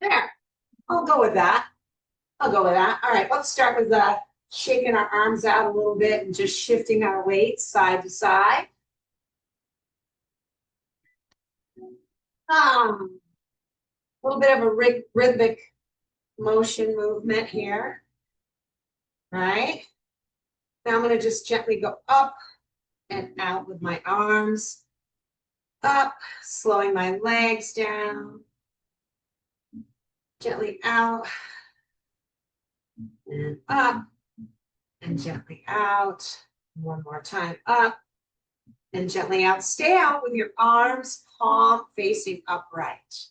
There, I'll go with that. I'll go with that. All right, let's start with shaking our arms out a little bit and just shifting our weight side to side. A little bit of a rhythmic motion movement here, right? Now I'm going to just gently go up and out with my arms. Up, slowing my legs down. Gently out and up and gently out. One more time, up and gently out. Stay out with your arms, palm facing upright.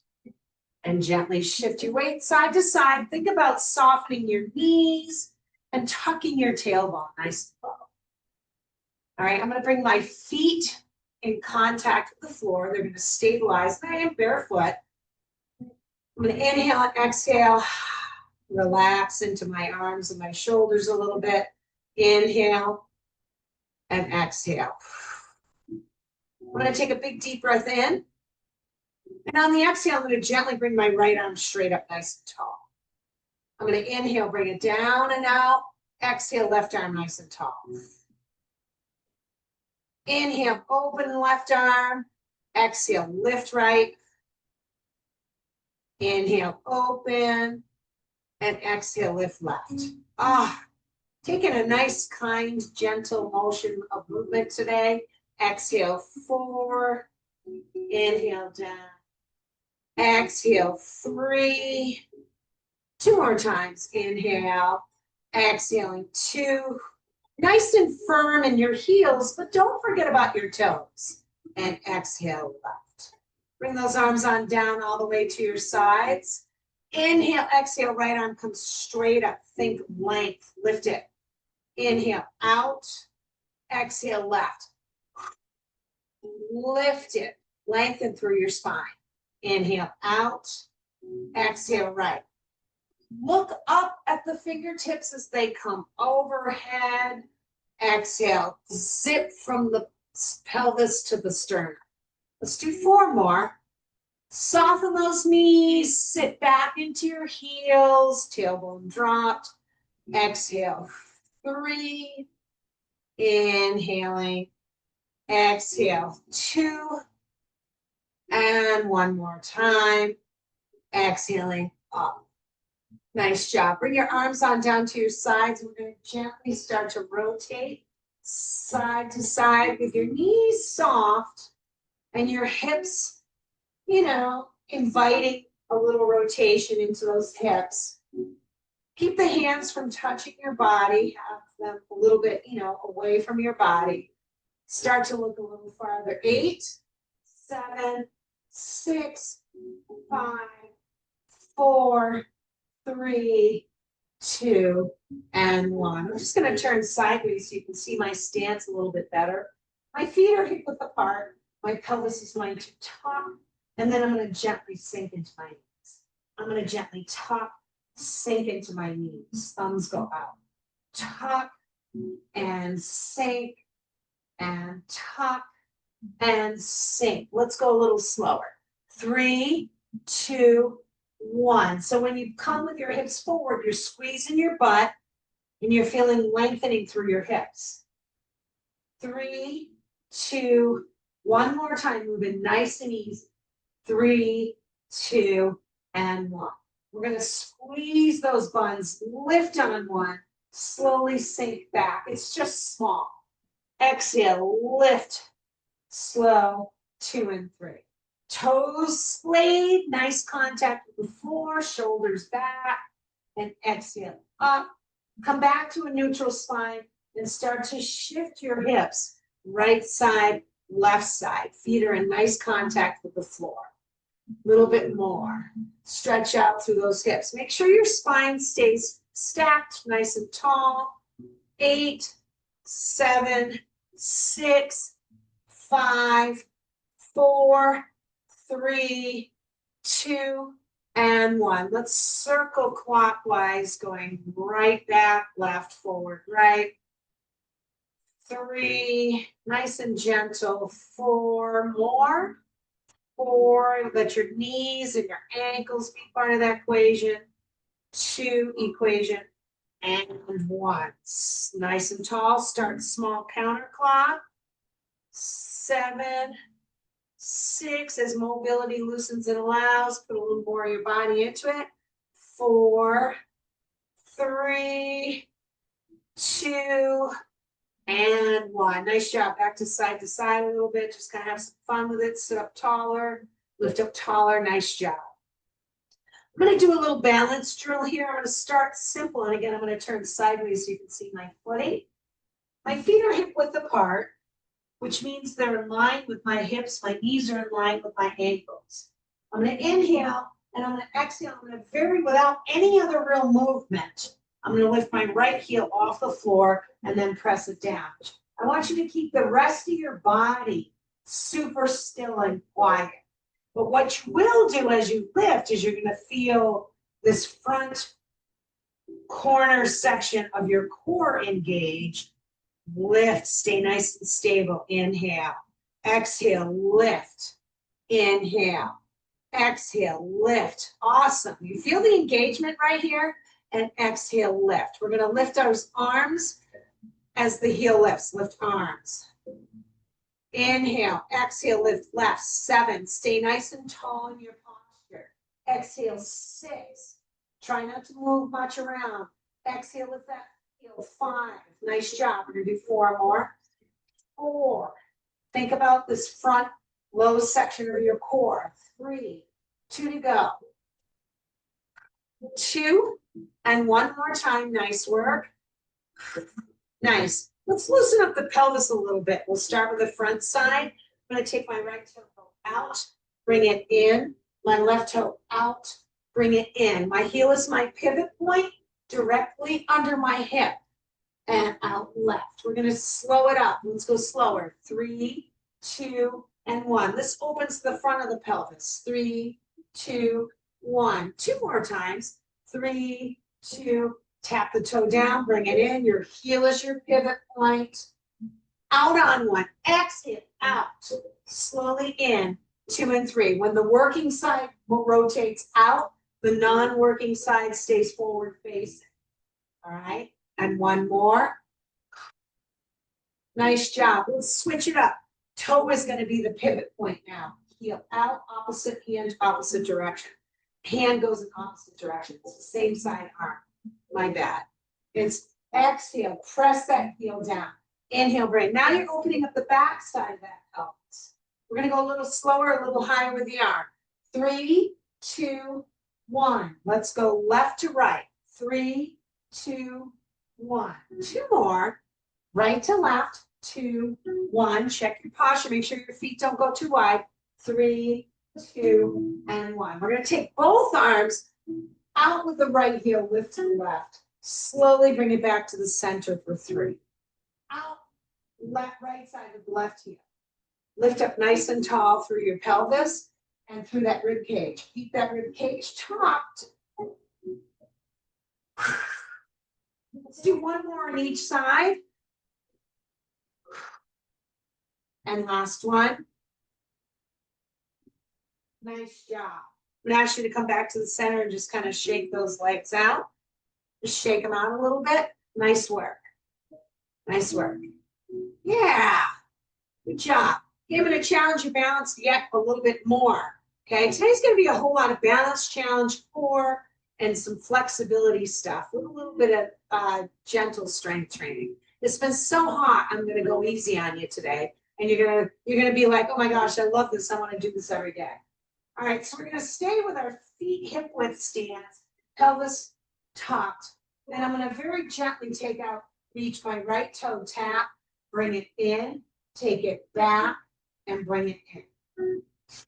And gently shift your weight side to side. Think about softening your knees and tucking your tailbone nice and low. All right, I'm going to bring my feet in contact with the floor. They're going to stabilize. I am barefoot. I'm going to inhale and exhale. Relax into my arms and my shoulders a little bit. Inhale and exhale. I'm going to take a big deep breath in. And on the exhale, I'm going to gently bring my right arm straight up nice and tall. I'm going to inhale, bring it down and out. Exhale, left arm nice and tall. Inhale, open left arm. Exhale, lift right. Inhale, open. And exhale, lift left. Taking a nice, kind, gentle motion of movement today. Exhale, 4. Inhale, down. Exhale, 3. 2 more times. Inhale. Exhaling, 2. Nice and firm in your heels, but don't forget about your toes. And exhale, left. Bring those arms on down all the way to your sides. Inhale, exhale, right arm comes straight up. Think length, lift it. Inhale, out. Exhale, left. Lift it, lengthen through your spine. Inhale, out. Exhale, right. Look up at the fingertips as they come overhead. Exhale, zip from the pelvis to the sternum. Let's do 4 more. Soften those knees, sit back into your heels, tailbone dropped. Exhale, 3. Inhaling. Exhale, 2. And 1 more time. Exhaling up. Nice job. Bring your arms on down to your sides. We're going to gently start to rotate side to side with your knees soft and your hips, inviting a little rotation into those hips. Keep the hands from touching your body. Have them a little bit, away from your body. Start to look a little farther. 8, 7, 6, 5, 4, 3, 2, and 1. I'm just going to turn sideways so you can see my stance a little bit better. My feet are hip width apart. My pelvis is going to tuck, and then I'm going to gently sink into my knees. I'm going to gently tuck, sink into my knees. Thumbs go out. Tuck and sink and tuck and sink. Let's go a little slower. 3, 2, 1. So when you come with your hips forward, you're squeezing your butt and you're feeling lengthening through your hips. 3, 2, 1 more time. Moving nice and easy. 3, 2, and 1. We're going to squeeze those buns, lift on 1, slowly sink back. It's just small. Exhale, lift, slow, 2 and 3. Toes splayed, nice contact with the floor, shoulders back, and exhale up. Come back to a neutral spine and start to shift your hips, right side, left side. Feet are in nice contact with the floor. A little bit more. Stretch out through those hips. Make sure your spine stays stacked, nice and tall. 8, 7, 6, 5, 4, 3, 2, and 1. Let's circle clockwise, going right back, left, forward, right. 3, nice and gentle. 4 more. 4, let your knees and your ankles be part of that equation. 2, equation, and 1. Nice and tall, start small counterclock. 7, 6, as mobility loosens and allows, put a little more of your body into it. 4, 3, 2, and 1. Nice job. Back to side a little bit. Just kind of have some fun with it. Sit up taller, lift up taller. Nice job. I'm going to do a little balance drill here. I'm going to start simple. And again, I'm going to turn sideways so you can see my footing. My feet are hip width apart, which means they're in line with my hips. My knees are in line with my ankles. I'm going to inhale and I'm going to exhale. I'm going to vary without any other real movement. I'm going to lift my right heel off the floor and then press it down. I want you to keep the rest of your body super still and quiet. But what you will do as you lift is you're going to feel this front corner section of your core engage. Lift, stay nice and stable. Inhale, exhale, lift, inhale, exhale, lift. Awesome. You feel the engagement right here? And exhale, lift. We're going to lift our arms as the heel lifts. Lift arms. Inhale, exhale, lift left. 7, stay nice and tall in your posture. Exhale, 6. Try not to move much around. Exhale, lift that heel. 5, nice job. We're going to do 4 more. 4, think about this front low section of your core. 3, 2 to go. 2, and 1 more time. Nice work. Nice. Let's loosen up the pelvis a little bit. We'll start with the front side. I'm going to take my right toe out, bring it in. My left toe out, bring it in. My heel is my pivot point directly under my hip. And out left. We're going to slow it up. Let's go slower. 3, 2, and 1. This opens the front of the pelvis. 3, 2, 1. 2 more times. 3, 2, tap the toe down, bring it in. Your heel is your pivot point. Out on 1. Exhale, out. Slowly in. 2 and 3. When the working side rotates out, the non-working side stays forward facing. All right? And 1 more. Nice job. Let's switch it up. Toe is going to be the pivot point now. Heel out, opposite hand, opposite direction. Hand goes in opposite direction. It's the same side arm. My bad. It's exhale, press that heel down. Inhale, bring. Now you're opening up the back side of that pelvis. We're going to go a little slower, a little higher with the arm. 3, 2, 1. Let's go left to right. 3, 2, 1. 2 more. Right to left. 2, 1. Check your posture. Make sure your feet don't go too wide. 3, 2, and 1. We're going to take both arms out with the right heel, lift to the left. Slowly bring it back to the center for 3. Out, left, right side of the left heel. Lift up nice and tall through your pelvis and through that rib cage. Keep that rib cage taut. Let's do 1 more on each side. And last one. Nice job. I'm going to ask you to come back to the center and just kind of shake those legs out. Just shake them out a little bit. Nice work. Nice work. Yeah. Good job. I'm going to challenge your balance yet a little bit more. Okay. Today's going to be a whole lot of balance challenge, core, and some flexibility stuff with a little bit of gentle strength training. It's been so hot. I'm going to go easy on you today. And you're gonna be like, oh my gosh, I love this. I want to do this every day. All right, so we're going to stay with our feet hip width stance, pelvis tucked. Then I'm going to very gently take out, reach my right toe, tap, bring it in, take it back, and bring it in.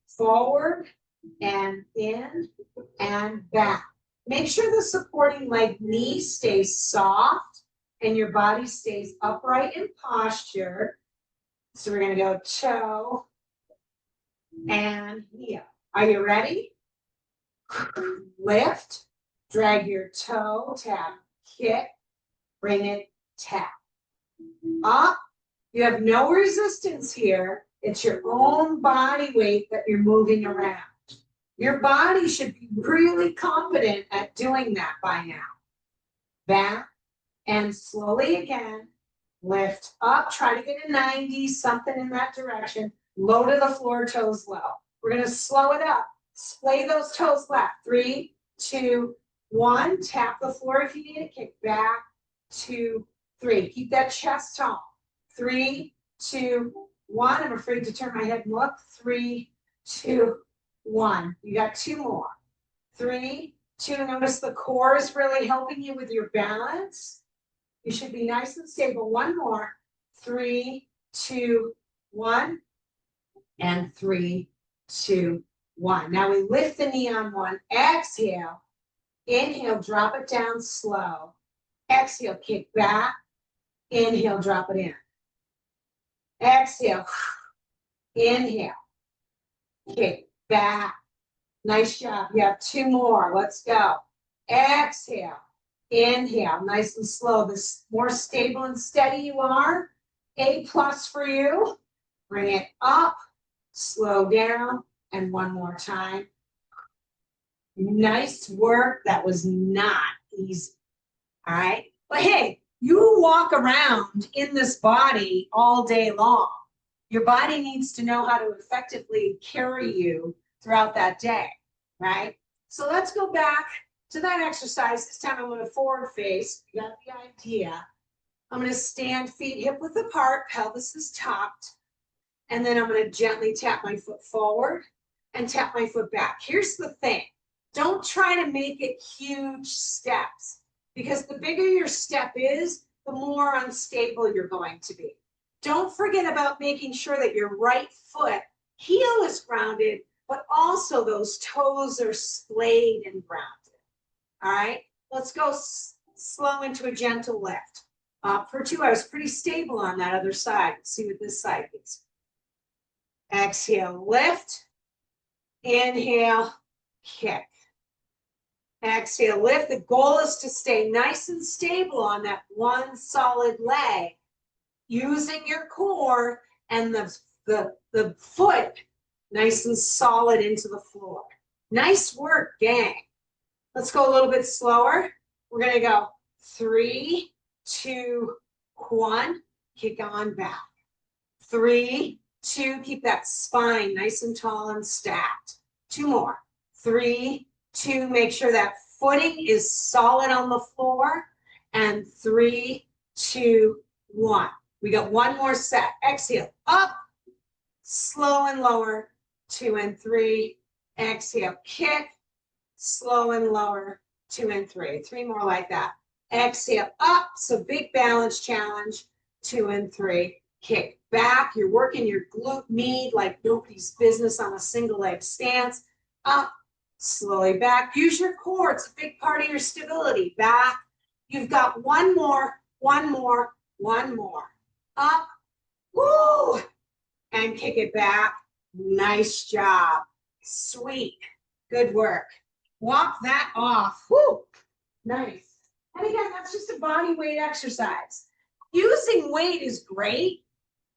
Forward and in and back. Make sure the supporting leg knee stays soft and your body stays upright in posture. So we're going to go toe and heel. Are you ready? Lift, drag your toe, tap, kick, bring it, tap. Up. You have no resistance here. It's your own body weight that you're moving around. Your body should be really competent at doing that by now. Back and slowly again, lift up, try to get a 90, something in that direction. Low to the floor, toes low. We're gonna slow it up. Splay those toes left. 3, 2, 1. Tap the floor if you need it. Kick back, 2, 3. Keep that chest tall. 3, 2, 1. I'm afraid to turn my head and look. 3, 2, 1. You got 2 more. 3, 2. Notice the core is really helping you with your balance. You should be nice and stable. 1 more. 3, 2, 1. And 3, 2, 1. Now we lift the knee on 1. Exhale. Inhale, drop it down slow. Exhale, kick back. Inhale, drop it in. Exhale. Inhale. Kick back. Nice job. You have 2 more. Let's go. Exhale. Inhale. Nice and slow. The more stable and steady you are, A+ for you. Bring it up. Slow down. And 1 more time. Nice work. That was not easy. All right. But hey, you walk around in this body all day long. Your body needs to know how to effectively carry you throughout that day, right? So let's go back to that exercise. This time I'm going to forward face. You got the idea. I'm going to stand feet hip width apart, pelvis is tucked, and then I'm going to gently tap my foot forward and tap my foot back. Here's the thing. Don't try to make it huge steps, because the bigger your step is, the more unstable you're going to be. Don't forget about making sure that your right foot heel is grounded, but also those toes are splayed and grounded. All right, let's go slow into a gentle lift. For 2 hours, pretty stable on that other side. Let's see what this side is. Exhale, lift. Inhale, kick. Exhale, lift. The goal is to stay nice and stable on that one solid leg, using your core and the foot nice and solid into the floor. Nice work, gang. Let's go a little bit slower. We're going to go 3, 2, 1. Kick on back. 3, 2. Keep that spine nice and tall and stacked. 2 more. 3, 2. Make sure that footing is solid on the floor. And 3, 2, 1. We got 1 more set. Exhale, up, slow and lower, 2 and 3. Exhale, kick, slow and lower, 2 and 3. 3 more like that. Exhale, up, so big balance challenge, 2 and 3. Kick back, you're working your glute med like nobody's business on a single leg stance. Up, slowly back. Use your core, it's a big part of your stability. Back, you've got 1 more, 1 more, 1 more. Up, woo, and kick it back. Nice job. Sweet. Good work. Walk that off. Woo, nice. And again, that's just a body weight exercise. Using weight is great,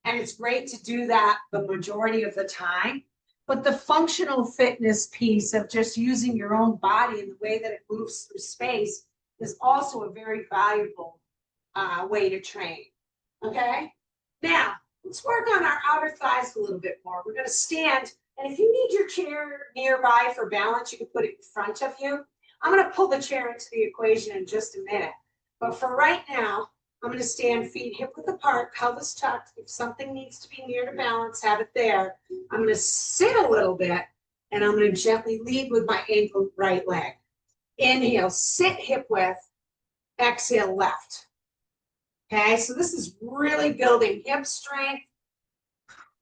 and it's great to do that the majority of the time. But the functional fitness piece of just using your own body and the way that it moves through space is also a very valuable way to train. Okay, now let's work on our outer thighs a little bit more. We're going to stand, and if you need your chair nearby for balance, you can put it in front of you. I'm going to pull the chair into the equation in just a minute. But for right now, I'm going to stand feet hip width apart, pelvis tucked. If something needs to be near to balance, have it there. I'm going to sit a little bit, and I'm going to gently lead with my ankle right leg. Inhale, sit hip width. Exhale, left. Okay, so this is really building hip strength.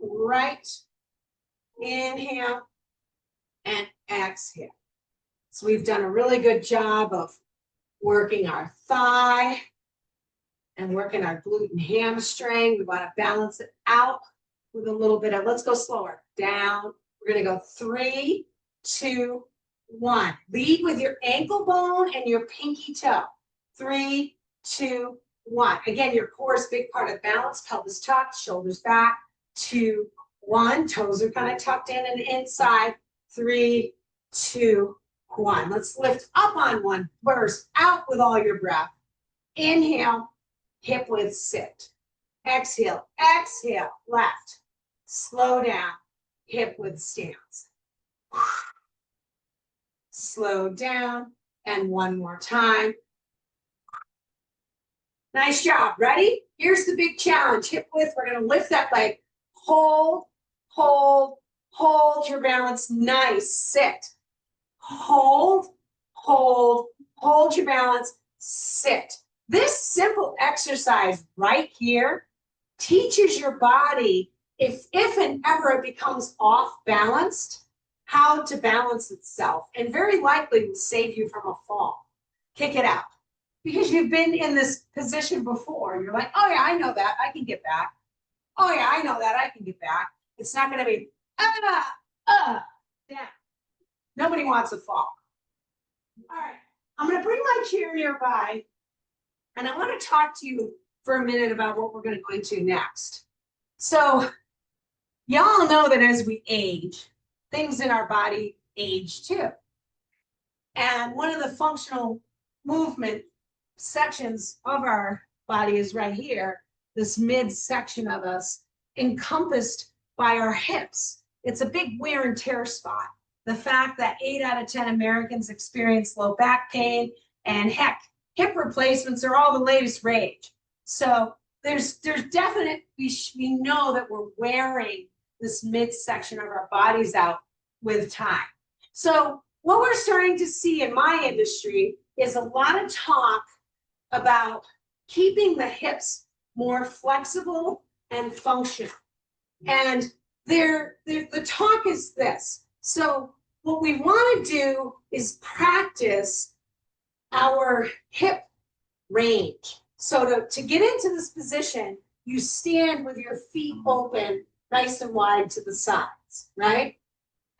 Right. Inhale and exhale. So we've done a really good job of working our thigh and working our glute and hamstring. We want to balance it out with a little bit of, let's go slower. Down. We're going to go 3, 2, 1. Lead with your ankle bone and your pinky toe. 3, 2, 1. Again, your core is a big part of balance. Pelvis tucked, shoulders back. 2, 1. Toes are kind of tucked in and inside. 3, 2, 1. Let's lift up on one. Burst out with all your breath. Inhale, hip width sit. Exhale, exhale, left. Slow down, hip width stance. Slow down, and one more time. Nice job. Ready? Here's the big challenge. Hip width. We're going to lift that leg. Hold, hold, hold your balance. Nice. Sit. Hold, hold, hold your balance. Sit. This simple exercise right here teaches your body, if and ever it becomes off balanced, how to balance itself, and very likely will save you from a fall. Kick it out. Because you've been in this position before. You're like, oh yeah, I know that. I can get back. Oh yeah, I know that. I can get back. It's not going to be, down. Nobody wants a fall. All right. I'm going to bring my chair nearby, and I want to talk to you for a minute about what we're going to go into next. So y'all know that as we age, things in our body age too. And one of the functional movement sections of our body is right here, this midsection of us, encompassed by our hips. It's a big wear and tear spot. The fact that 8 out of 10 Americans experience low back pain, and heck, hip replacements are all the latest rage. So there's definite, we know that we're wearing this midsection of our bodies out with time. So what we're starting to see in my industry is a lot of talk about keeping the hips more flexible and functional. And the talk is this. So what we want to do is practice our hip range. So to get into this position, you stand with your feet open, nice and wide to the sides, right?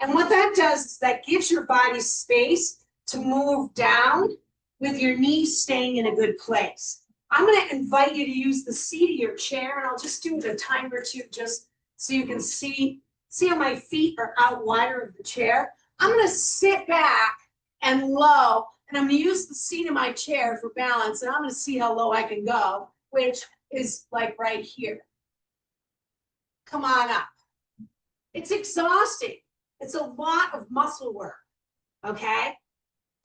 And what that does is that gives your body space to move down with your knees staying in a good place. I'm going to invite you to use the seat of your chair, and I'll just do it a time or two just so you can see how my feet are out wider of the chair. I'm going to sit back and low, and I'm going to use the seat of my chair for balance, and I'm going to see how low I can go, which is like right here. Come on up. It's exhausting. It's a lot of muscle work, okay?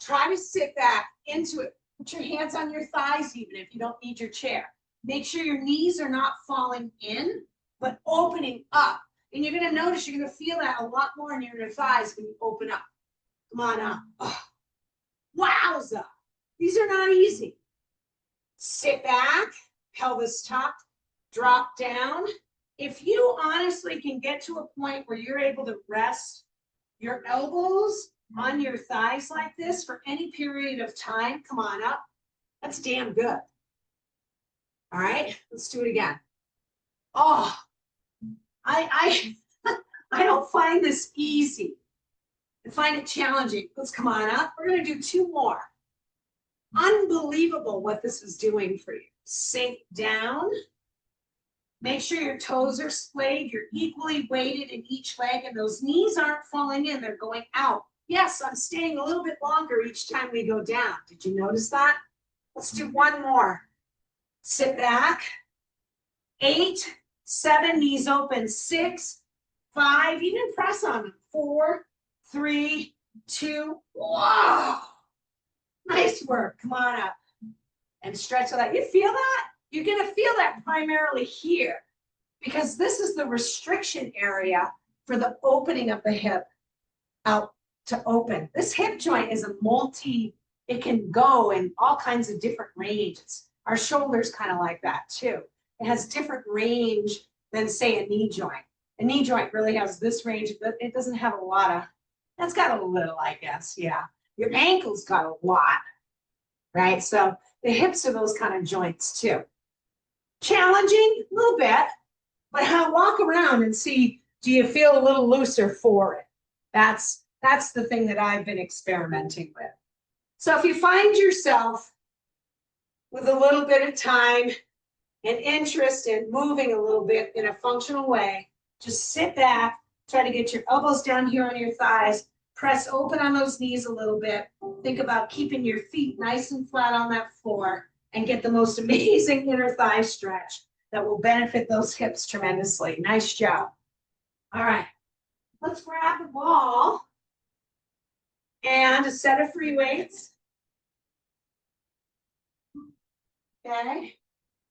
Try to sit back into it. Put your hands on your thighs even if you don't need your chair. Make sure your knees are not falling in, but opening up. And you're going to notice, you're going to feel that a lot more in your thighs when you open up. Come on up. Oh, wowza. These are not easy. Sit back, pelvis tucked, drop down. If you honestly can get to a point where you're able to rest your elbows on your thighs like this for any period of time, come on up. That's damn good. All right, let's do it again. Oh, I don't find this easy. I find it challenging. Let's come on up. We're going to do 2 more. Unbelievable what this is doing for you. Sink down. Make sure your toes are splayed. You're equally weighted in each leg, and those knees aren't falling in. They're going out. Yes, I'm staying a little bit longer each time we go down. Did you notice that? Let's do 1 more. Sit back. 8, 7, knees open. 6, 5, even press on them. 4, 3, 2, whoa. Nice work. Come on up. And stretch that. You feel that? You're going to feel that primarily here, because this is the restriction area for the opening of the hip out to open. This hip joint is it can go in all kinds of different ranges. Our shoulder's kind of like that too. It has different range than, say, a knee joint. A knee joint really has this range, but it doesn't have a lot of, that's got a little, I guess, yeah. Your ankle's got a lot, right? So the hips are those kind of joints too. Challenging, a little bit, but walk around and see, do you feel a little looser for it? That's the thing that I've been experimenting with. So if you find yourself with a little bit of time and interest in moving a little bit in a functional way, Just sit back, try to get your elbows down here on your thighs, press open on those knees a little bit. Think about keeping your feet nice and flat on that floor and get the most amazing inner thigh stretch that will benefit those hips tremendously. Nice job. All right, let's grab the ball and a set of free weights. Okay.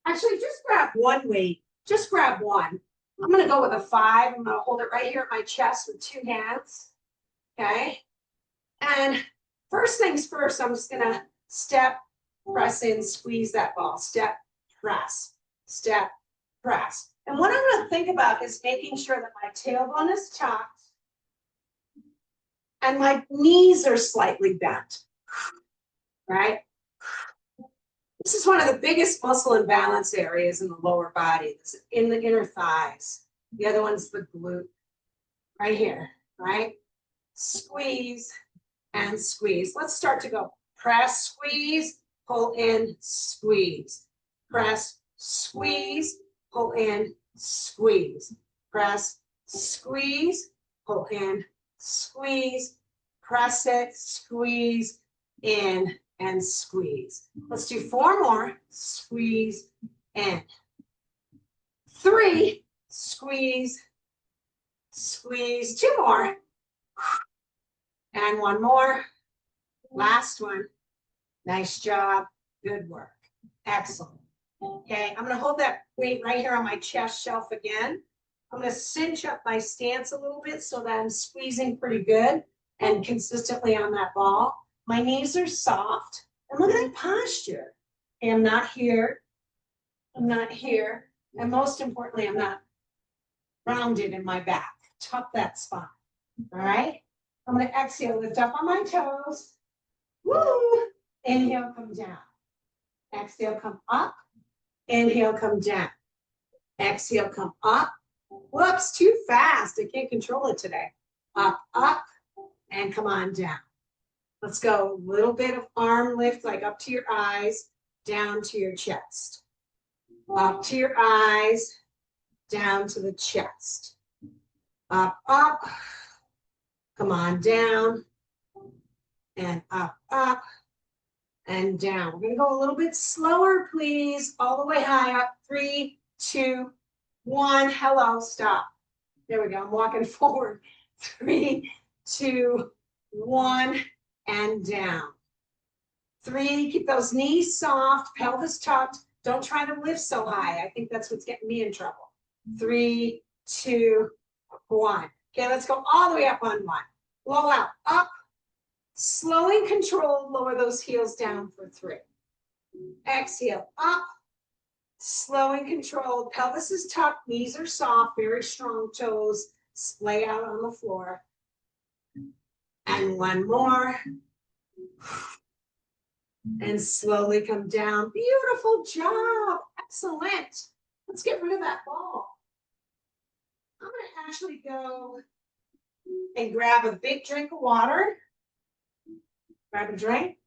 Actually, just grab one weight. Just grab one. I'm going to go with a 5. I'm going to hold it right here at my chest with 2 hands. Okay. And first things first, I'm just going to step, press in, squeeze that ball. Step, press, step, press. And what I'm going to think about is making sure that my tailbone is tucked and my knees are slightly bent. Right? This is one of the biggest muscle imbalance areas in the lower body, in the inner thighs. The other one's the glute, right here, right? Squeeze and squeeze. Let's start to go. Press, squeeze, pull in, squeeze. Press, squeeze, pull in, squeeze. Press, squeeze, pull in, squeeze. Press it, squeeze, in, and squeeze. Let's do 4 more. Squeeze in. 3, squeeze, squeeze. 2 more. And 1 more. Last one. Nice job. Good work. Excellent. Okay, I'm going to hold that weight right here on my chest shelf again. I'm going to cinch up my stance a little bit so that I'm squeezing pretty good and consistently on that ball. My knees are soft. And look at that posture. Okay, I'm not here. I'm not here. And most importantly, I'm not rounded in my back. Tuck that spine. All right? I'm going to exhale, lift up on my toes. Woo! Inhale, come down. Exhale, come up. Inhale, come down. Exhale, come up. Whoops, too fast. I can't control it today. Up, up, and come on down. Let's go. A little bit of arm lift, like up to your eyes, down to your chest. Up to your eyes, down to the chest. Up, up. Come on down. And up, up, and down. We're going to go a little bit slower, please. All the way high up. 3, 2, 1. Hello, stop. There we go. I'm walking forward. 3, 2, 1. And down. 3, keep those knees soft, pelvis tucked. Don't try to lift so high. I think that's what's getting me in trouble. 3, 2, 1. Okay, let's go all the way up on 1. Blow out, up. Slow and controlled, lower those heels down for 3. Exhale, up. Slow and controlled, pelvis is tucked, knees are soft, very strong toes, splay out on the floor. And 1 more. And slowly come down. Beautiful job. Excellent. Let's get rid of that ball. I'm going to actually go and grab a big drink of water. Grab a drink.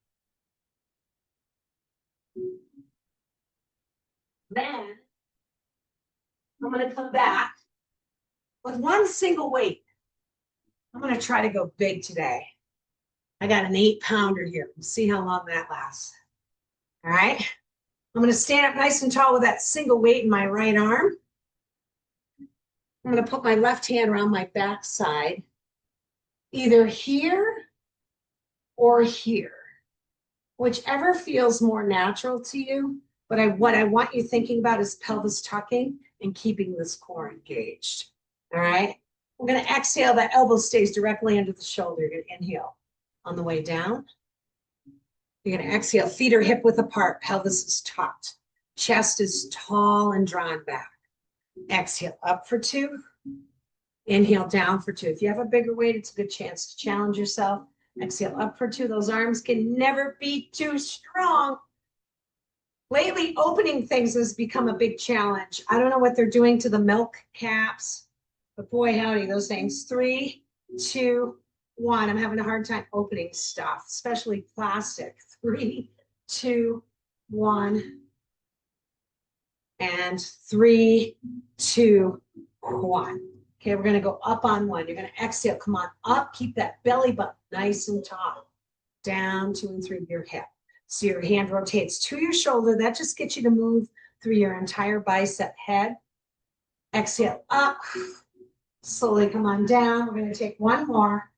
Then I'm going to come back with 1 single weight. I'm going to try to go big today. I got an 8-pounder here. We'll see how long that lasts. All right. I'm going to stand up nice and tall with that single weight in my right arm. I'm going to put my left hand around my back side, either here or here, whichever feels more natural to you. But what I want you thinking about is pelvis tucking and keeping this core engaged. All right. We're going to exhale. That elbow stays directly under the shoulder. You're going to inhale on the way down. You're going to exhale. Feet are hip width apart. Pelvis is tucked. Chest is tall and drawn back. Exhale up for 2. Inhale down for 2. If you have a bigger weight, it's a good chance to challenge yourself. Exhale up for 2. Those arms can never be too strong. Lately, opening things has become a big challenge. I don't know what they're doing to the milk caps, but boy, howdy, those things. 3, 2, 1. I'm having a hard time opening stuff, especially plastic. 3, 2, 1. And 3, 2, 1. Okay, we're gonna go up on one. You're gonna exhale, come on up, keep that belly button nice and taut. Down, 2 and 3 to your hip. So your hand rotates to your shoulder. That just gets you to move through your entire bicep head. Exhale up, slowly come on down. We're gonna take one more.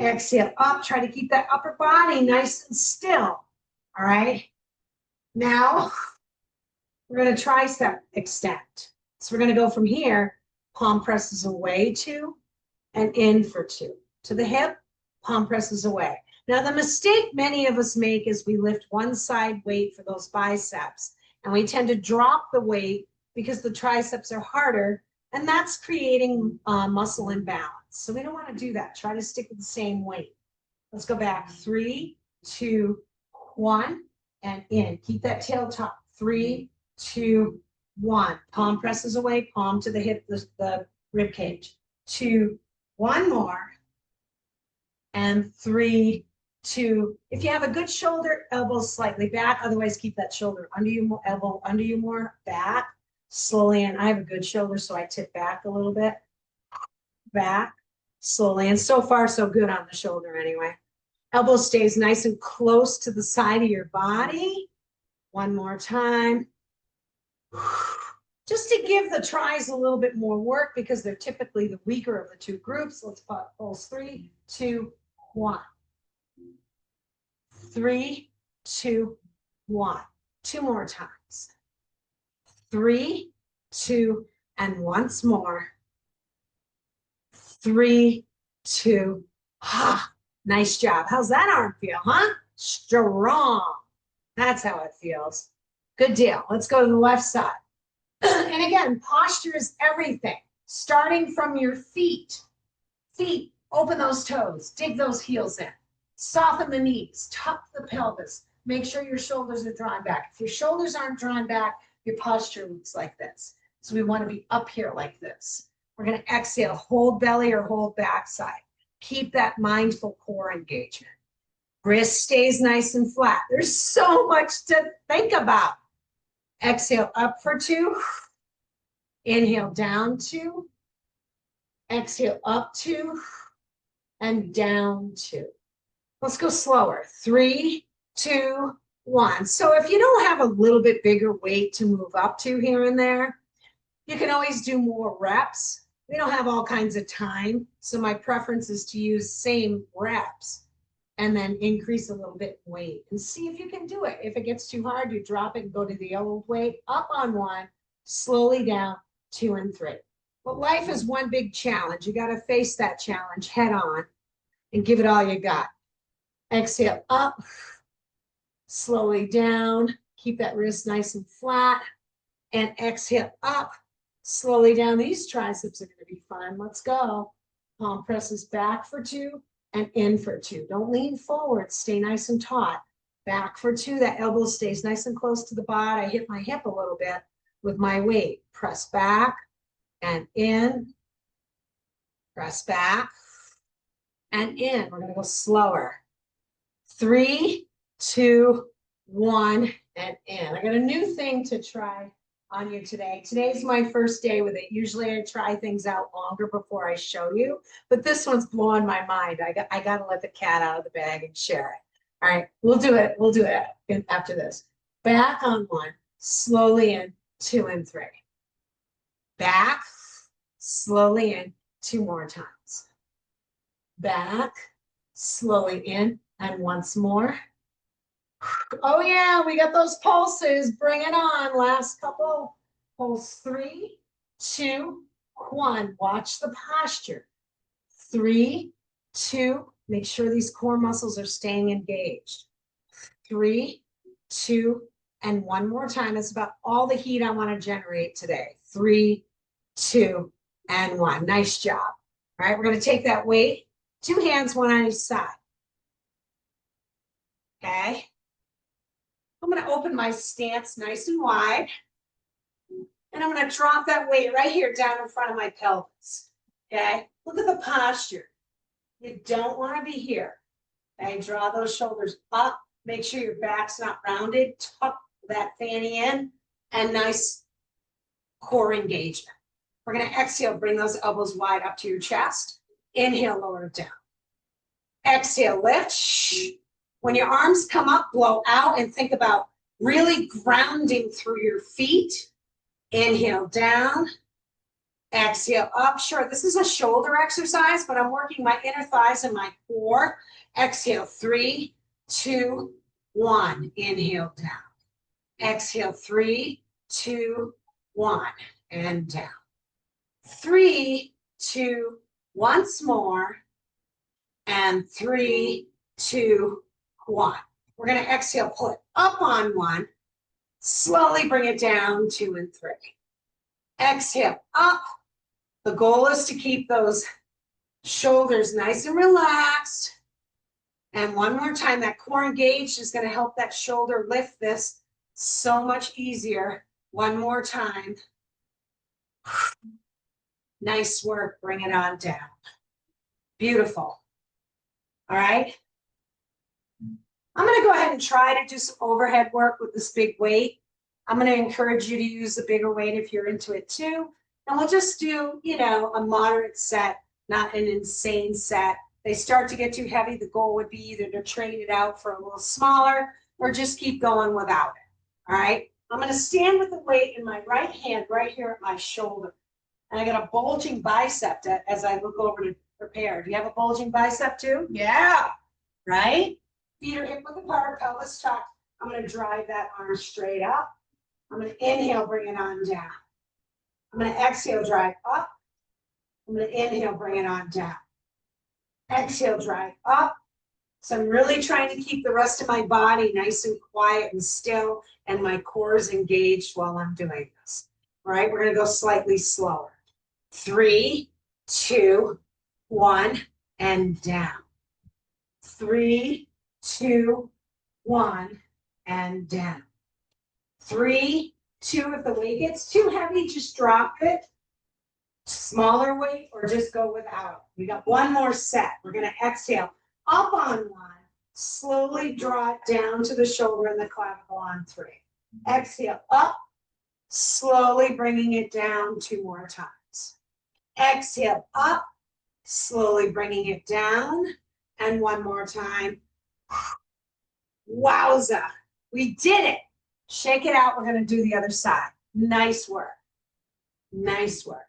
Exhale up, try to keep that upper body nice and still, all right? Now, we're gonna tricep extend. So we're gonna go from here, palm presses away 2 and in for 2. To the hip, palm presses away. Now, the mistake many of us make is we lift one side weight for those biceps, and we tend to drop the weight because the triceps are harder, and that's creating muscle imbalance. So we don't want to do that. Try to stick with the same weight. Let's go back. 3, 2, 1, and in. Keep that tail top. 3, 2, 1. Palm presses away, palm to the hip, the rib cage. 2, 1 more. And 3, 2. If you have a good shoulder, elbows slightly back. Otherwise, keep that shoulder under you, elbow under you more, back. Slowly in. I have a good shoulder, so I tip back a little bit. Back, slowly. And so far, so good on the shoulder anyway. Elbow stays nice and close to the side of your body. One more time. Just to give the tries a little bit more work because they're typically the weaker of the two groups. Let's pulse. 3, 2, 1. 3, 2, 1. 2 more times. 3, 2, and once more. 3, 2. Nice job. How's that arm feel, huh? Strong. That's how it feels. Good deal. Let's go to the left side. And again, posture is everything. Starting from your feet. Feet, open those toes, dig those heels in. Soften the knees, tuck the pelvis. Make sure your shoulders are drawn back. If your shoulders aren't drawn back, your posture looks like this. So we want to be up here like this. We're going to exhale, hold belly or hold backside. Keep that mindful core engagement. Wrist stays nice and flat. There's so much to think about. Exhale up for 2. Inhale down 2. Exhale up 2 and down 2. Let's go slower. 3, 2, 1. So if you don't have a little bit bigger weight to move up to here and there, you can always do more reps. We don't have all kinds of time, so my preference is to use same reps and then increase a little bit in weight and see if you can do it. If it gets too hard, you drop it and go to the old weight, up on 1, slowly down, 2 and 3. But life is one big challenge. You got to face that challenge head on and give it all you got. Exhale up, slowly down, keep that wrist nice and flat, and exhale up, slowly down. These triceps are going to be fun. Let's go. Palm presses back for 2 and in for 2. Don't lean forward. Stay nice and taut. Back for 2. That elbow stays nice and close to the body. I hit my hip a little bit with my weight. Press back and in. Press back and in. We're going to go slower. 3, 2, 1, and in. I got a new thing to try on you today. Today's my first day with it. Usually I try things out longer before I show you, but this one's blowing my mind. I got to let the cat out of the bag and share it. All right, we'll do it. We'll do it after this. Back on 1, slowly in, 2 and 3. Back, slowly in, 2 more times. Back, slowly in, and once more. Oh yeah, we got those pulses. Bring it on. Last couple. Pulse. 3, 2, 1. Watch the posture. 3, 2. Make sure these core muscles are staying engaged. 3, 2, and one more time. That's about all the heat I want to generate today. 3, 2, and 1. Nice job. All right, we're going to take that weight. 2 hands, one on each side. Okay. I'm going to open my stance nice and wide. And I'm going to drop that weight right here down in front of my pelvis. Okay. Look at the posture. You don't want to be here. Okay. Draw those shoulders up. Make sure your back's not rounded. Tuck that fanny in. And nice core engagement. We're gonna exhale, bring those elbows wide up to your chest. Inhale, lower it down. Exhale, lift. When your arms come up, blow out and think about really grounding through your feet. Inhale, down. Exhale, up. Sure, this is a shoulder exercise, but I'm working my inner thighs and my core. Exhale, 3, 2, 1. Inhale, down. Exhale, 3, 2, 1. And down. 3, 2, once more. And 3, 2, 1. We're going to exhale, pull it up on 1. Slowly bring it down, 2 and 3. Exhale, up. The goal is to keep those shoulders nice and relaxed. And one more time, that core engaged is going to help that shoulder lift this so much easier. One more time. Nice work. Bring it on down. Beautiful. All right. I'm going to go ahead and try to do some overhead work with this big weight. I'm going to encourage you to use the bigger weight if you're into it too. And we'll just do, a moderate set, not an insane set. They start to get too heavy. The goal would be either to trade it out for a little smaller or just keep going without it. All right. I'm going to stand with the weight in my right hand right here at my shoulder. And I got a bulging bicep as I look over to prepare. Do you have a bulging bicep too? Yeah. Right? Feet are hip width apart, pelvis tucked. I'm going to drive that arm straight up. I'm going to inhale, bring it on down. I'm going to exhale, drive up. I'm going to inhale, bring it on down. Exhale, drive up. So I'm really trying to keep the rest of my body nice and quiet and still, and my core is engaged while I'm doing this. All right, we're going to go slightly slower. 3, 2, 1, and down. 3, 2, 1, and down. 3, 2. If the weight gets too heavy, just drop it. Smaller weight or just go without. We got one more set. We're going to exhale up on 1. Slowly draw it down to the shoulder and the clavicle on 3. Exhale up. Slowly bringing it down 2 more times. Exhale up. Slowly bringing it down. And one more time. Wowza. We did it. Shake it out. We're going to do the other side. Nice work. Nice work.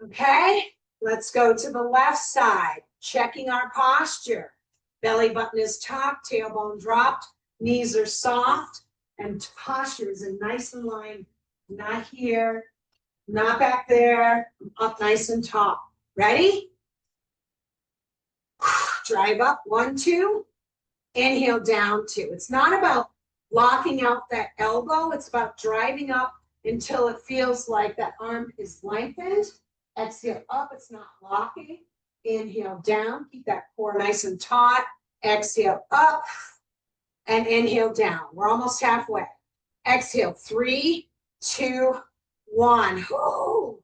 Okay, let's go to the left side. Checking our posture. Belly button is tucked, tailbone dropped, knees are soft, and posture is in nice and line. Not here, not back there, up nice and tall. Ready? Drive up, 1, 2. Inhale, down, 2. It's not about locking out that elbow. It's about driving up until it feels like that arm is lengthened. Exhale up, it's not locking. Inhale down, keep that core nice and taut. Exhale up and inhale down. We're almost halfway. Exhale, 3, 2, 1. Ooh,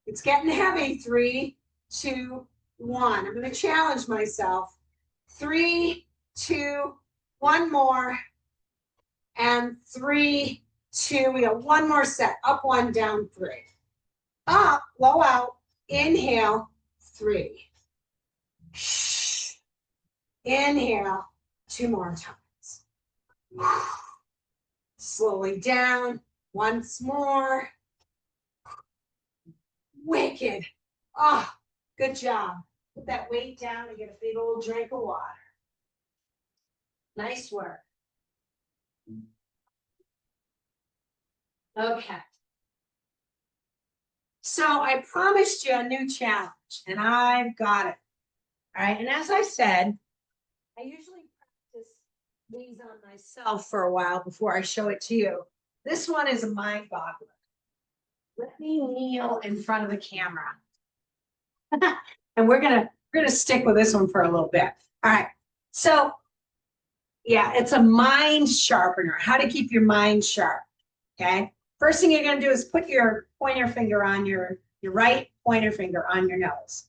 it's getting heavy. 3, 2, 1. I'm going to challenge myself. 3, 2, 1 more. And 3, 2. We got one more set. Up 1, down 3. Up, blow out, inhale, 3. Inhale, 2 more times. Slowly down, once more. Wicked. Oh, good job. Put that weight down and get a big old drink of water. Nice work. Okay. So I promised you a new challenge, and I've got it. All right, and as I said, I usually practice these on myself for a while before I show it to you. This one is a mind boggler. Let me kneel in front of the camera. And we're gonna stick with this one for a little bit. All right, so yeah, it's a mind sharpener, how to keep your mind sharp, okay? First thing you're gonna do is put your pointer finger on your right pointer finger on your nose.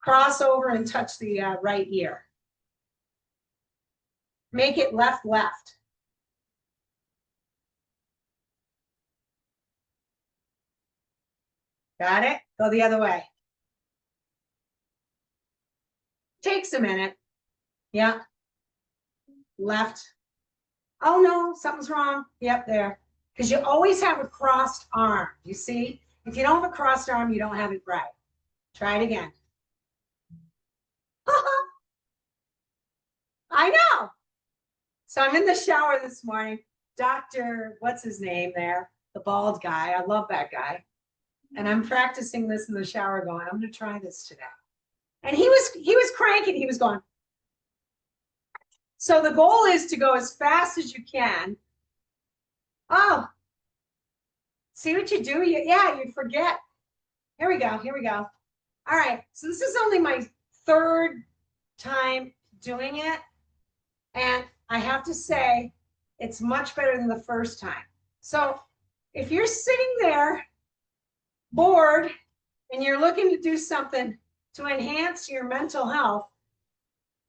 Cross over and touch the right ear. Make it left, left. Got it? Go the other way. Takes a minute. Yeah. Left. Oh no, something's wrong. Yep, there. Because you always have a crossed arm. You see? If you don't have a crossed arm, you don't have it right. Try it again. I know. So I'm in the shower this morning. Dr. What's his name there? The bald guy. I love that guy. And I'm practicing this in the shower going, I'm going to try this today. And he was cranking. He was going. So the goal is to go as fast as you can. Oh, see what you do? Yeah, you forget. Here we go. Here we go. All right. So this is only my third time doing it. And I have to say, it's much better than the first time. So if you're sitting there bored and you're looking to do something to enhance your mental health,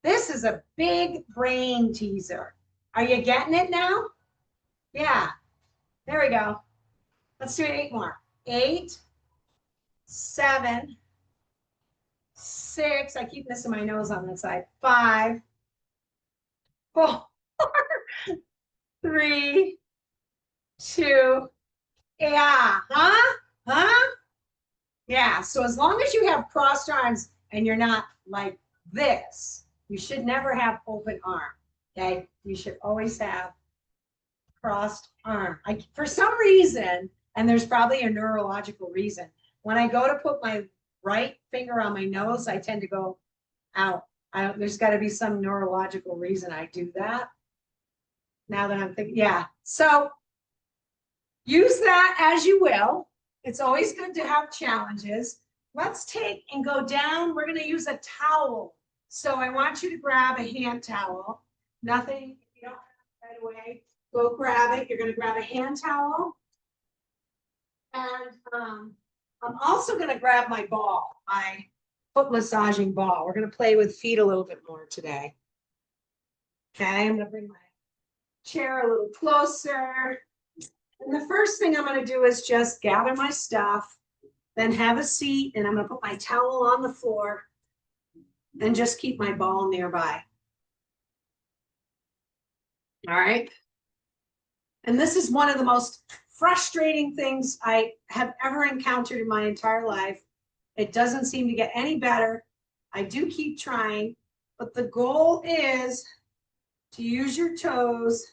this is a big brain teaser. Are you getting it now? Yeah. There we go. Let's do 8 more. 8, 7, 6. I keep missing my nose on this side. 5, 4, 3, 2. Yeah. Huh? Yeah. So as long as you have crossed arms and you're not like this, you should never have open arm. Okay. You should always have crossed arm. For some reason, and there's probably a neurological reason, when I go to put my right finger on my nose, I tend to go out. There's got to be some neurological reason I do that. Now that I'm thinking, yeah. So use that as you will. It's always good to have challenges. Let's take and go down. We're going to use a towel. So I want you to grab a hand towel. Nothing, if you don't have it right away, go grab it. You're going to grab a hand towel. And I'm also going to grab my ball, my foot massaging ball. We're going to play with feet a little bit more today. Okay, I'm going to bring my chair a little closer. And the first thing I'm going to do is just gather my stuff, then have a seat, and I'm going to put my towel on the floor and just keep my ball nearby. All right. And this is one of the most frustrating things I have ever encountered in my entire life. It doesn't seem to get any better. I do keep trying, but the goal is to use your toes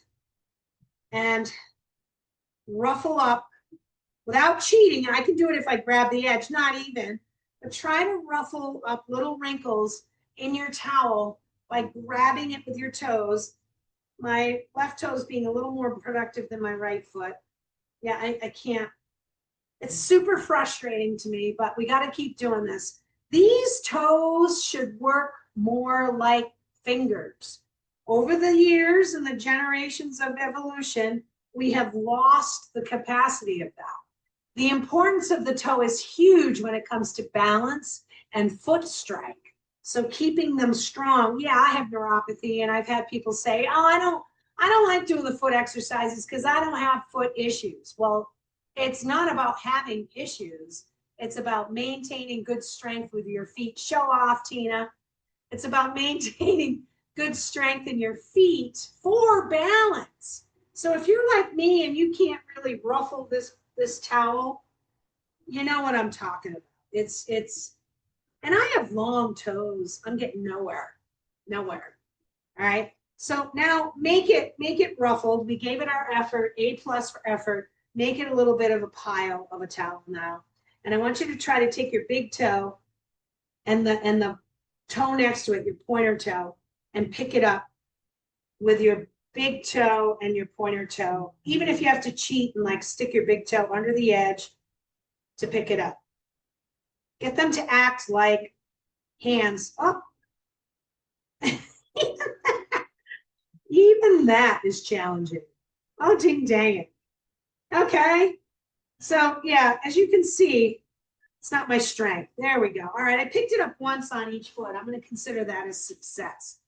and ruffle up without cheating. I can do it if I grab the edge, not even, but try to ruffle up little wrinkles in your towel by grabbing it with your toes. My left toe is being a little more productive than my right foot. Yeah, I can't. It's super frustrating to me, but we got to keep doing this. These toes should work more like fingers. Over the years and the generations of evolution, we have lost the capacity of that. The importance of the toe is huge when it comes to balance and foot strength. So keeping them strong. Yeah, I have neuropathy, and I've had people say, "Oh, I don't like doing the foot exercises because I don't have foot issues." Well, it's not about having issues. It's about maintaining good strength with your feet. Show off, Tina. It's about maintaining good strength in your feet for balance. So if you're like me and you can't really ruffle this towel, you know what I'm talking about. It's and I have long toes. I'm getting nowhere. All right. So now make it ruffled. We gave it our effort, A+ for effort. Make it a little bit of a pile of a towel now. And I want you to try to take your big toe and the toe next to it, your pointer toe, and pick it up with your big toe and your pointer toe. Even if you have to cheat and like stick your big toe under the edge to pick it up. Get them to act like hands. Oh, even that is challenging. Oh, ding dang it. Okay. So yeah, as you can see, it's not my strength. There we go. All right, I picked it up once on each foot. I'm going to consider that as success.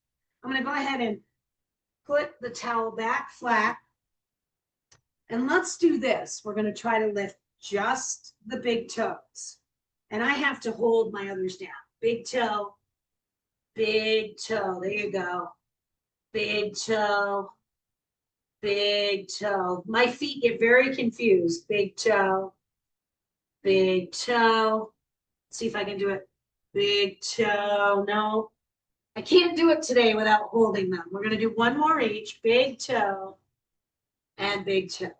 I'm going to go ahead and put the towel back flat. And let's do this. We're going to try to lift just the big toes. And I have to hold my others down. Big toe, big toe. There you go. Big toe, big toe. My feet get very confused. Big toe, big toe. Let's see if I can do it. Big toe. No, I can't do it today without holding them. We're going to do one more each. Big toe and big toe. All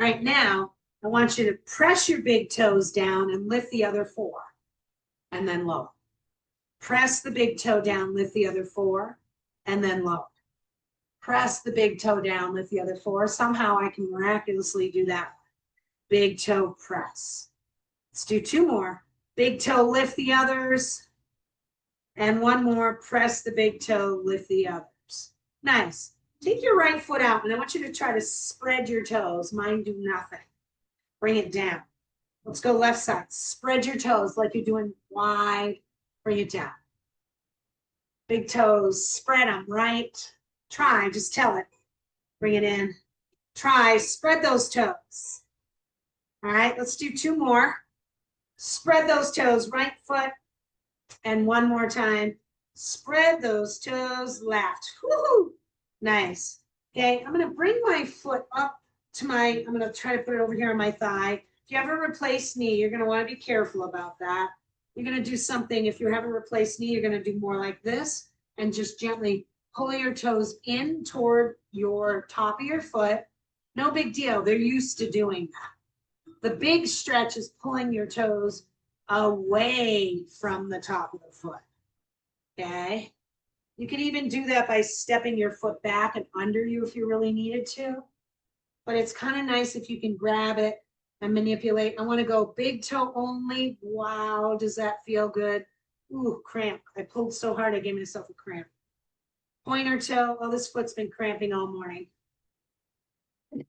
right, now I want you to press your big toes down and lift the other four, and then lower. Press the big toe down, lift the other four, and then lower. Press the big toe down, lift the other four. Somehow I can miraculously do that. Big toe press. Let's do two more. Big toe, lift the others. And one more, press the big toe, lift the others. Nice. Take your right foot out, and I want you to try to spread your toes. Mine do nothing. Bring it down. Let's go left side. Spread your toes like you're doing wide. Bring it down. Big toes, spread them, right? Try, just tell it. Bring it in. Try, spread those toes. All right, let's do two more. Spread those toes, right foot. And one more time. Spread those toes, left. Woo-hoo. Nice. Okay, I'm going to bring my foot up to my, I'm going to try to put it over here on my thigh. If you have a replaced knee, you're going to want to be careful about that. You're going to do something, if you have a replaced knee, you're going to do more like this and just gently pull your toes in toward your top of your foot. No big deal. They're used to doing that. The big stretch is pulling your toes away from the top of the foot. Okay. You can even do that by stepping your foot back and under you if you really needed to. But it's kind of nice if you can grab it and manipulate. I want to go big toe only. Wow, does that feel good? Ooh, cramp. I pulled so hard I gave myself a cramp. Pointer toe. Oh, this foot's been cramping all morning. To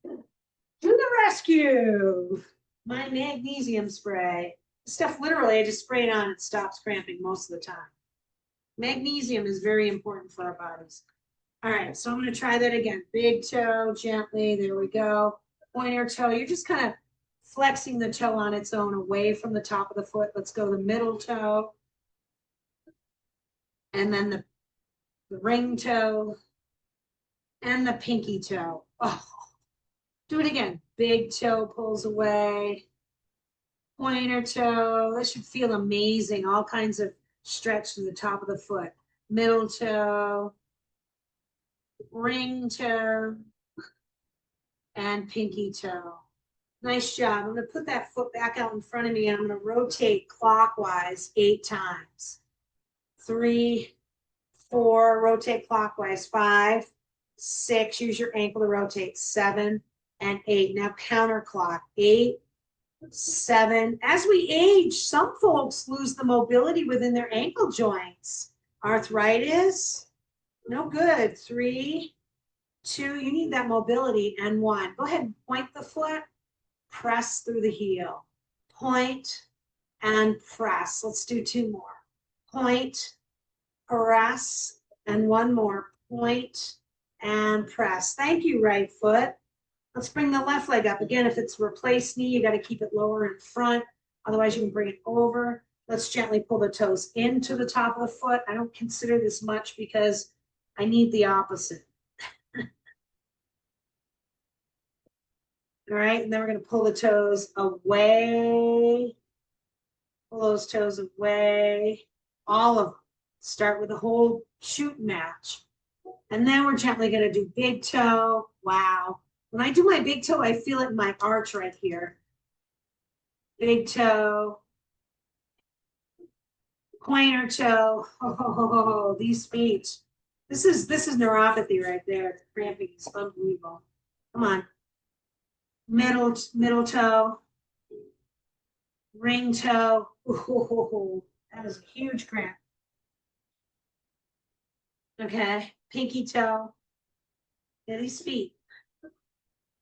the rescue. My magnesium spray. This stuff, literally, I just spray it on. It stops cramping most of the time. Magnesium is very important for our bodies. All right, so I'm going to try that again. Big toe, gently. There we go. Pointer toe. You're just kind of flexing the toe on its own away from the top of the foot. Let's go the middle toe. And then the ring toe. And the pinky toe. Oh, do it again. Big toe pulls away. Pointer toe. This should feel amazing. All kinds of stretch to the top of the foot. Middle toe. Ring toe. And pinky toe. Nice job. I'm going to put that foot back out in front of me and I'm going to rotate clockwise 8 times. 3, 4, rotate clockwise. 5, 6, use your ankle to rotate. 7 and 8. Now counterclock. 8, 7. As we age, some folks lose the mobility within their ankle joints. Arthritis, no good. 3, 2, you need that mobility. And 1. Go ahead and point the foot. Press through the heel. Point and press. Let's do 2 more. Point, press, and 1 more. Point and press. Thank you, right foot. Let's bring the left leg up. Again, if it's replaced knee, you got to keep it lower in front. Otherwise, you can bring it over. Let's gently pull the toes into the top of the foot. I don't consider this much because I need the opposite. All right, and then we're going to pull the toes away. Pull those toes away. All of them. Start with a whole shoot match. And then we're gently going to do big toe. Wow. When I do my big toe, I feel it in my arch right here. Big toe. Pointer toe. Oh, these feet. This is neuropathy right there. Cramping is unbelievable. Come on. Middle toe. Ring toe. Oh, that is a huge cramp. Okay. Pinky toe. Yeah, these feet.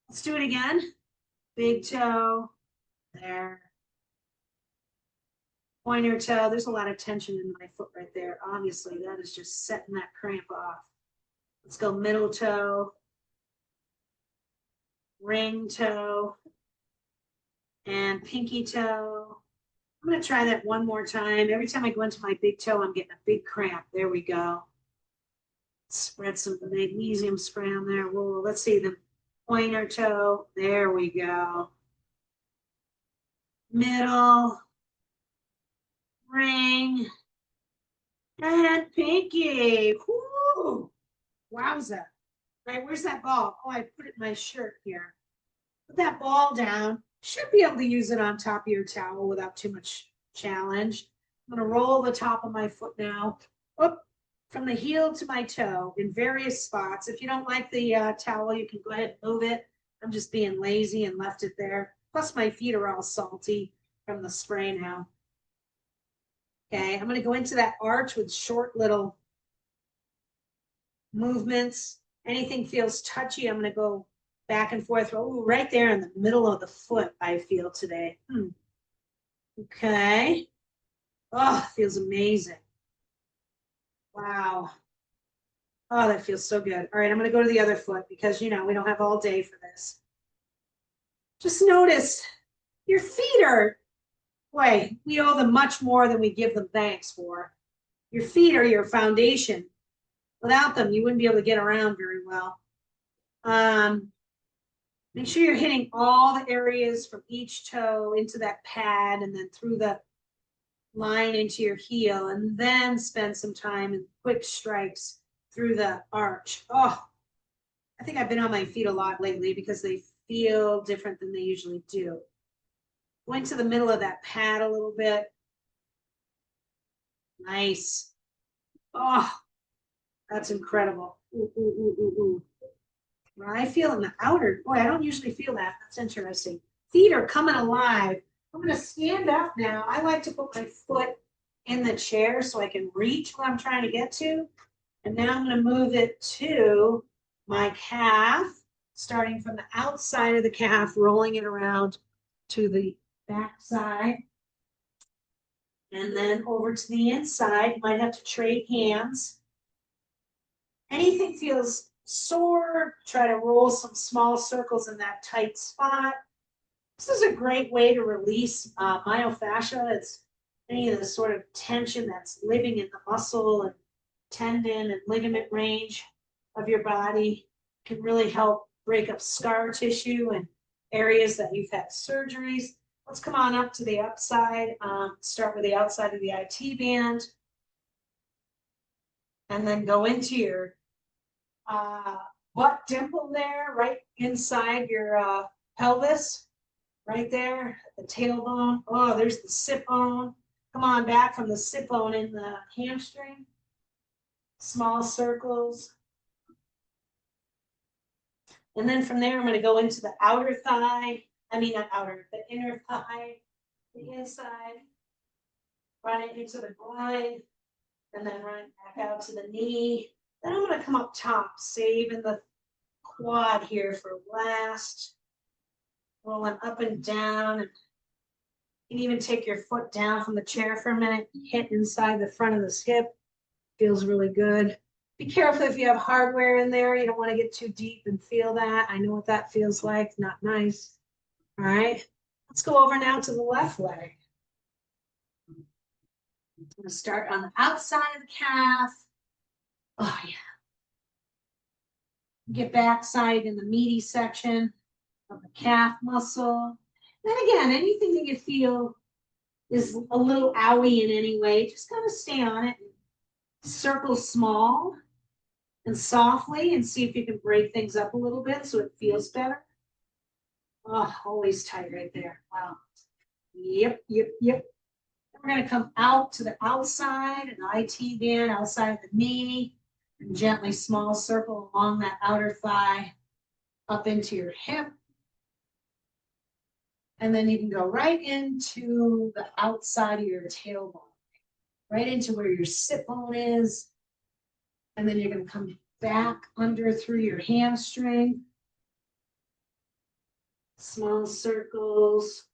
Let's do it again. Big toe. There. Pointer toe. There's a lot of tension in my foot right there. Obviously, that is just setting that cramp off. Let's go middle toe. Ring toe. and pinky toe. I'm going to try that one more time. Every time I go into my big toe, I'm getting a big cramp. There we go. Spread some magnesium spray on there. Whoa, let's see the pointer toe. There we go. Middle, ring, and pinky. Woo! Wowza. Right, where's that ball? Oh, I put it in my shirt here. Put that ball down. Should be able to use it on top of your towel without too much challenge. I'm going to roll the top of my foot now. Up from the heel to my toe in various spots. If you don't like the towel, you can go ahead and move it. I'm just being lazy and left it there. Plus my feet are all salty from the spray now. Okay, I'm going to go into that arch with short little movements. Anything feels touchy, I'm going to go back and forth. Oh, right there in the middle of the foot, I feel today. Okay. Oh, feels amazing. Wow. Oh, that feels so good. All right, I'm going to go to the other foot because, you know, we don't have all day for this. Just notice your feet are, boy, we owe them much more than we give them thanks for. Your feet are your foundation. Without them, you wouldn't be able to get around very well. Make sure you're hitting all the areas from each toe into that pad and then through the line into your heel, and then spend some time in quick strikes through the arch. Oh, I think I've been on my feet a lot lately because they feel different than they usually do. Go into the middle of that pad a little bit. Nice. Oh, that's incredible. Ooh, ooh, ooh, ooh, ooh. Well, I feel in the outer, boy, I don't usually feel that. That's interesting. Feet are coming alive. I'm going to stand up now. I like to put my foot in the chair so I can reach what I'm trying to get to. And now I'm going to move it to my calf, starting from the outside of the calf, rolling it around to the back side. And then over to the inside. You might have to trade hands. Anything feels sore, try to roll some small circles in that tight spot. This is a great way to release myofascia. It's any of the sort of tension that's living in the muscle and tendon and ligament range of your body. Can really help break up scar tissue and areas that you've had surgeries. Let's come on up to the upside. Start with the outside of the IT band. And then go into your butt dimple there, right inside your pelvis, right there, the tailbone. Oh, there's the sit bone. Come on back from the sit bone in the hamstring. Small circles. And then from there, I'm going to go into the outer thigh. I mean, not outer, the inner thigh, the inside. Run it into the groin, and then run it back out to the knee. Then I'm going to come up top, saving the quad here for last. Rolling up and down. And you can even take your foot down from the chair for a minute, hit inside the front of this hip. Feels really good. Be careful if you have hardware in there. You don't want to get too deep and feel that. I know what that feels like. Not nice. All right. Let's go over now to the left leg. I'm going to start on the outside of the calf. Oh, yeah. Get backside in the meaty section of the calf muscle. Then again, anything that you feel is a little owie in any way, just kind of stay on it. Circle small and softly and see if you can break things up a little bit so it feels better. Oh, always tight right there. Wow. Yep, yep, yep. Then we're going to come out to the outside and the IT band outside of the knee and gently small circle along that outer thigh up into your hip. And then you can go right into the outside of your tailbone, right into where your sit bone is. And then you're going to come back under through your hamstring. Small circles.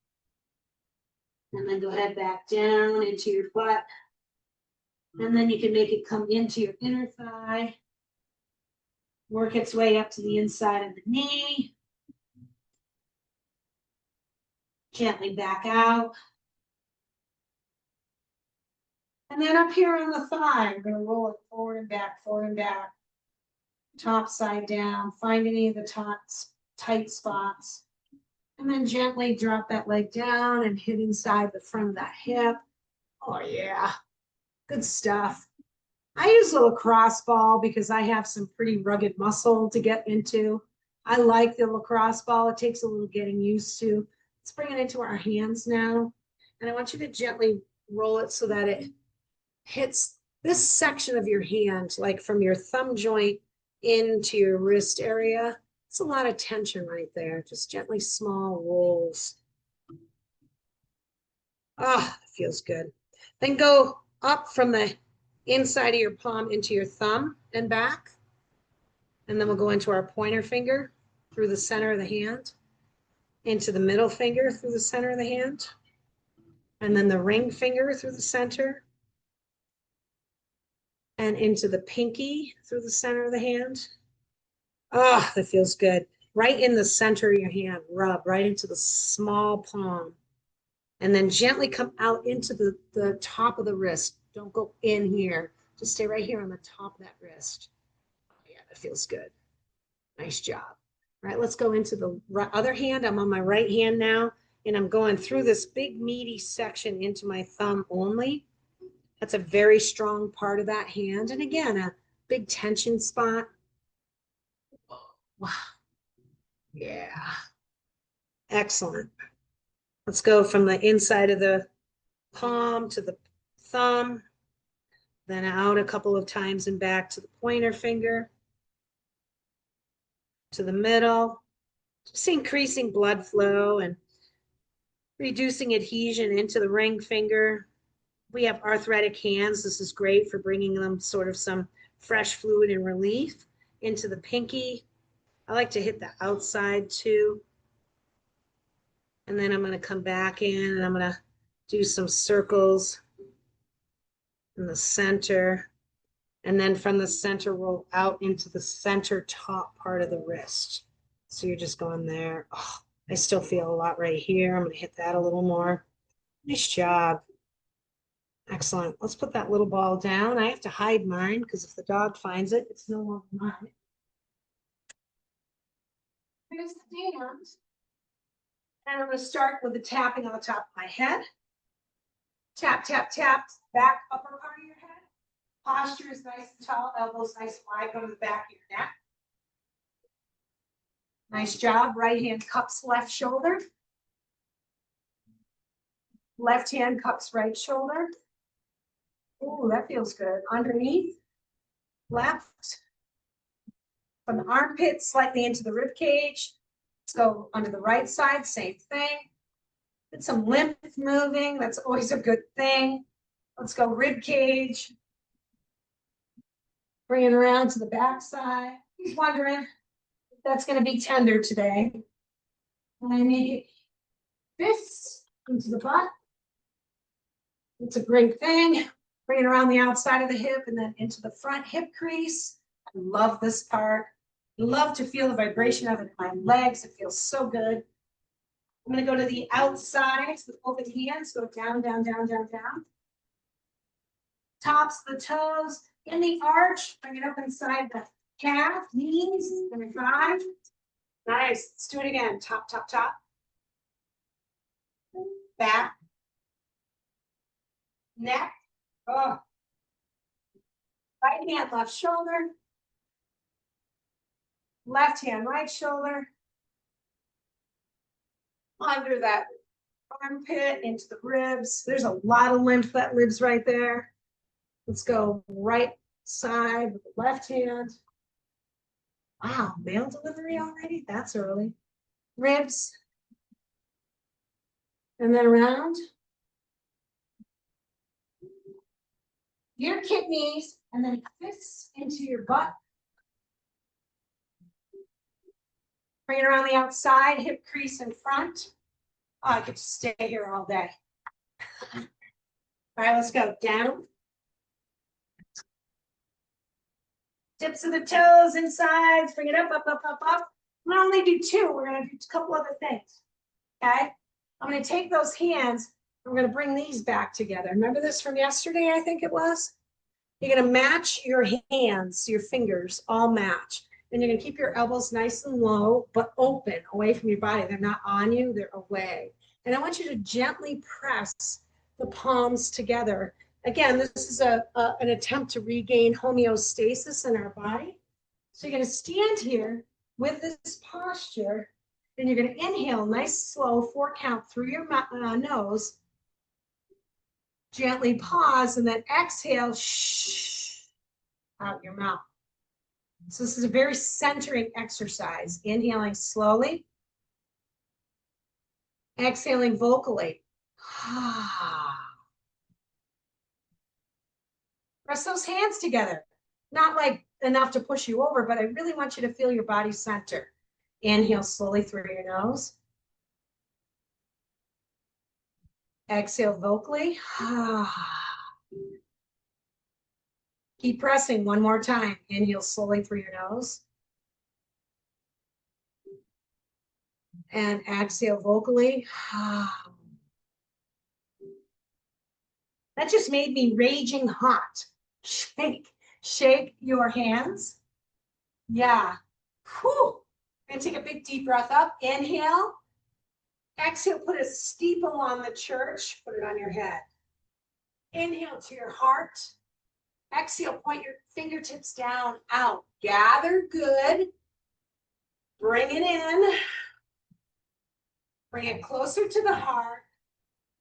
And then go ahead back down into your butt. And then you can make it come into your inner thigh. Work its way up to the inside of the knee. Gently back out. And then up here on the thigh, we're gonna roll it forward and back, top side down, find any of the tight spots. And then gently drop that leg down and hit inside the front of that hip. Oh yeah, good stuff. I use a lacrosse ball because I have some pretty rugged muscle to get into. I like the lacrosse ball. It takes a little getting used to. Let's bring it into our hands now. And I want you to gently roll it so that it hits this section of your hand, like from your thumb joint into your wrist area. It's a lot of tension right there. Just gently small rolls. Ah, it feels good. Then go up from the inside of your palm into your thumb and back. And then we'll go into our pointer finger through the center of the hand, into the middle finger through the center of the hand, and then the ring finger through the center, and into the pinky through the center of the hand. Ah, that feels good. Right in the center of your hand, rub right into the small palm. And then gently come out into the top of the wrist. Don't go in here. Just stay right here on the top of that wrist. Oh, yeah, that feels good. Nice job. All right, let's go into the other hand. I'm on my right hand now, and I'm going through this big meaty section into my thumb only. That's a very strong part of that hand. And again, a big tension spot. Wow. Yeah. Excellent. Let's go from the inside of the palm to the thumb, then out a couple of times and back to the pointer finger, to the middle, just increasing blood flow and reducing adhesion into the ring finger. We have arthritic hands. This is great for bringing them sort of some fresh fluid and relief into the pinky. I like to hit the outside too. And then I'm going to come back in and I'm going to do some circles in the center. And then from the center, roll out into the center top part of the wrist. So you're just going there. Oh, I still feel a lot right here. I'm going to hit that a little more. Nice job. Excellent. Let's put that little ball down. I have to hide mine because if the dog finds it, it's no longer mine. Here's the hand. And I'm going to start with the tapping on the top of my head. Tap, tap, tap, back upper part of your head. Posture is nice and tall, elbows nice and wide, go to the back of your neck. Nice job. Right hand cups left shoulder. Left hand cups right shoulder. Ooh, that feels good. Underneath, left. From the armpit slightly into the rib cage. Let's go under the right side, same thing. Get some lymph moving. That's always a good thing. Let's go rib cage. Bring it around to the back side. He's wondering if that's going to be tender today. And I make it fists into the butt. It's a great thing. Bring it around the outside of the hip and then into the front hip crease. I love this part. I love to feel the vibration of it in my legs. It feels so good. I'm going to go to the outside with open hands. Go down, down, down, down, down. Tops of the toes in the arch. Bring it up inside the calf, knees, and thigh. Nice. Let's do it again. Top, top, top. Back. Neck. Oh. Right hand, left shoulder. Left hand, right shoulder. Under that armpit, into the ribs. There's a lot of lymph that lives right there. Let's go right side with the left hand. Wow, mail delivery already? That's early. Ribs. And then around. Your kidneys, and then fists into your butt. Bring it around the outside, hip crease in front. Oh, I could stay here all day. All right, let's go down. Tips of the toes, insides, bring it up, up, up, up, up. We'll only do two. We're going to do a couple other things. Okay? I'm going to take those hands. I'm going to bring these back together. Remember this from yesterday, I think it was? You're going to match your hands, your fingers all match. And you're going to keep your elbows nice and low, but open away from your body. They're not on you, they're away. And I want you to gently press the palms together. Again, this is an attempt to regain homeostasis in our body. So you're going to stand here with this posture, and you're going to inhale nice, slow, 4 count through your nose. Gently pause, and then exhale, shh, out your mouth. So this is a very centering exercise. Inhaling slowly. Exhaling vocally. Press those hands together. Not like enough to push you over, but I really want you to feel your body center. Inhale slowly through your nose. Exhale vocally. Keep pressing one more time. Inhale slowly through your nose. And exhale vocally. That just made me raging hot. Shake your hands. Yeah. Whew. And take a big deep breath up. Inhale. Exhale, put a steeple on the church. Put it on your head. Inhale to your heart. Exhale, point your fingertips down, out. Gather good. Bring it in. Bring it closer to the heart.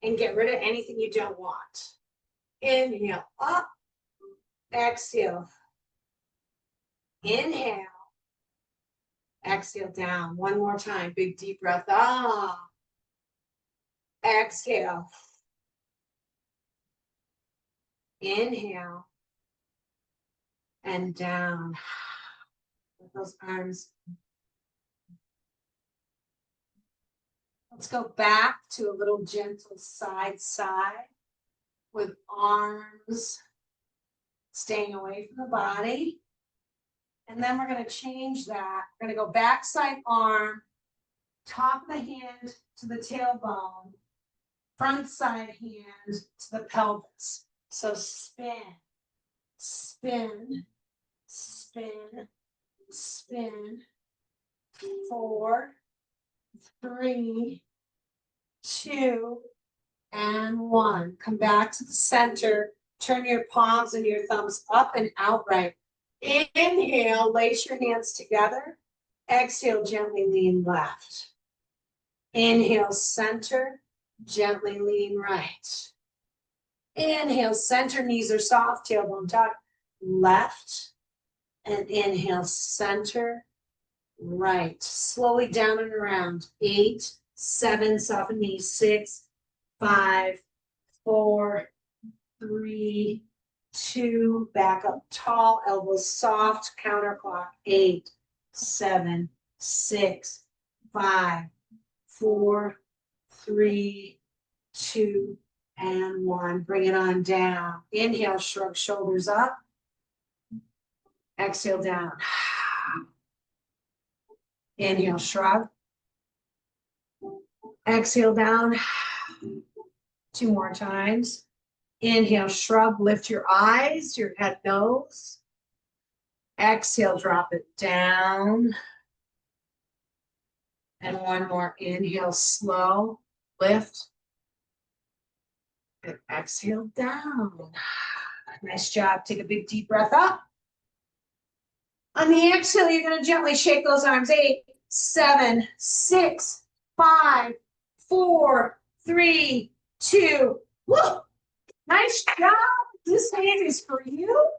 And get rid of anything you don't want. Inhale, up. Exhale. Inhale. Exhale down. One more time. Big deep breath. Exhale. Inhale. And down. With those arms. Let's go back to a little gentle side with arms staying away from the body. And then we're going to change that. We're going to go back side arm, top of the hand to the tailbone, front side hand to the pelvis. So spin, spin, spin, spin. 4, 3, 2, and 1. Come back to the center. Turn your palms and your thumbs up and outright. Inhale, lace your hands together. Exhale, gently lean left. Inhale, center, gently lean right. Inhale, center, knees are soft, tailbone tuck, left. And inhale, center, right. Slowly down and around. 8, 7, soften knees. 6, 5, 4, 3, 2, back up tall, elbows soft, counterclock. 8, 7, 6, 5, 4, 3, 2, and 1. Bring it on down. Inhale, shrug shoulders up. Exhale down. Inhale, shrug. Exhale down. 2 more times. Inhale, shrug, lift your eyes, your head, nose. Exhale, drop it down. And 1 more. Inhale, slow, lift. And exhale down. Nice job. Take a big deep breath up. On the exhale, you're going to gently shake those arms. 8, 7, 6, 5, 4, 3, 2. Woo! Nice job. This hand is for you.